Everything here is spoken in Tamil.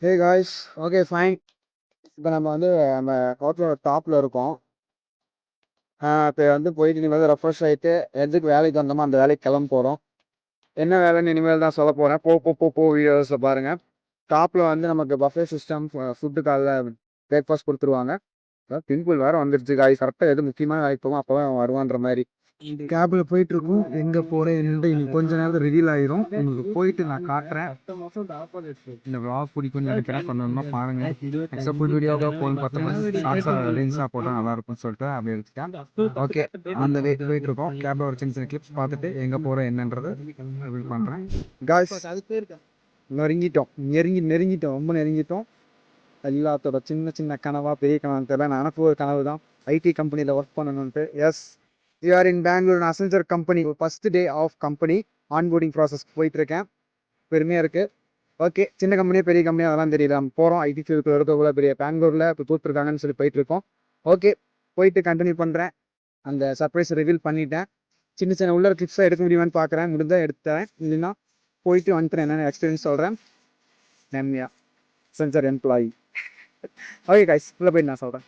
Hey guys, okay fine. இப்போ நம்ம வந்து நம்ம ஹோட்டலோட டாப்பில் இருக்கோம். இப்போ வந்து போயிட்டு இனிமேல் ரெஃப்ரெஷ் ஆகிட்டு எதுக்கு வேலைக்கு வந்தோமோ அந்த வேலைக்கு கிளம்ப போகிறோம். என்ன வேலைன்னு இனிமேல் தான் சொல்ல போகிறேன். போ வீடியோஸில் பாருங்கள். டாப்பில் வந்து நமக்கு பஃபே சிஸ்டம் ஃபுட்டு காலைல பிரேக்ஃபாஸ்ட் கொடுத்துருவாங்க. பிம்பிள் வேறு வந்துருச்சு காய்ஸ். கரெக்டாக எது முக்கியமாக வேலைக்கு போவோம் அப்போ தான் வருவான்ற மாதிரி. கேபில் போயிட்டு இருக்கும். எங்கே போகிறேன் இன்னைக்கு கொஞ்ச நேரத்தில் ரிவீல் ஆயிரும். உங்களுக்கு போயிட்டு நான் காட்டுறேன். இந்த vlog பிடிக்கும்னு நினைக்கிறேன். கொஞ்சமாக பாருங்க. நெக்ஸ்ட் புது வீடியோவாக போகணும்னு பார்த்தோம்னா ரீல்ஸாக போட்டால் நல்லா இருக்கும்னு சொல்லிட்டு அப்படி எடுத்துட்டேன். ஓகே, அந்த போயிட்டு இருக்கோம். கேபில் ஒரு சின்ன கிளிப்ஸ் பார்த்துட்டு எங்கே போகிறேன் என்னன்றது ரிவீல் பண்ணுறேன். காய்ஸ் நெருங்கிட்டோம், ரொம்ப நெருங்கிட்டோம். எல்லாத்தோட சின்ன கனவாக பெரிய கனவு தெரியல. எனக்கு ஒரு கனவு தான் ஐடி கம்பெனியில் ஒர்க் பண்ணணுன்ட்டு. Yes, you are in Bangalore Accenture company. First day of company onboarding process போயிட்டுருக்கேன். பெருமையாக இருக்குது. ஓகே, சின்ன கம்பெனியாக பெரிய கம்பெனியாக அதெல்லாம் தெரியல. நம்ம போகிறோம் ஐடி ஃபீல்டுக்குள்ள இருக்கக்குள்ள பெரிய பெங்களூரில் இப்போ தூத்துருக்காங்கன்னு சொல்லி போயிட்டுருக்கோம். ஓகே, போயிட்டு கண்டினியூ பண்ணுறேன். அந்த சர்ப்ரைஸ் ரிவீல் பண்ணிட்டேன். சின்ன உள்ள கிளிப்ஸாக எடுக்க முடியுமான்னு பார்க்குறேன். முடிஞ்சால் எடுத்துறேன், இல்லைன்னா போயிட்டு வந்துட்டு என்னென்ன எக்ஸ்பீரியன்ஸ் சொல்கிறேன். நேம்யா சென்சர் எம்ப்ளாயி. ஓகே கைஸ், உள்ளே போயிட்டு நான் சொல்கிறேன்.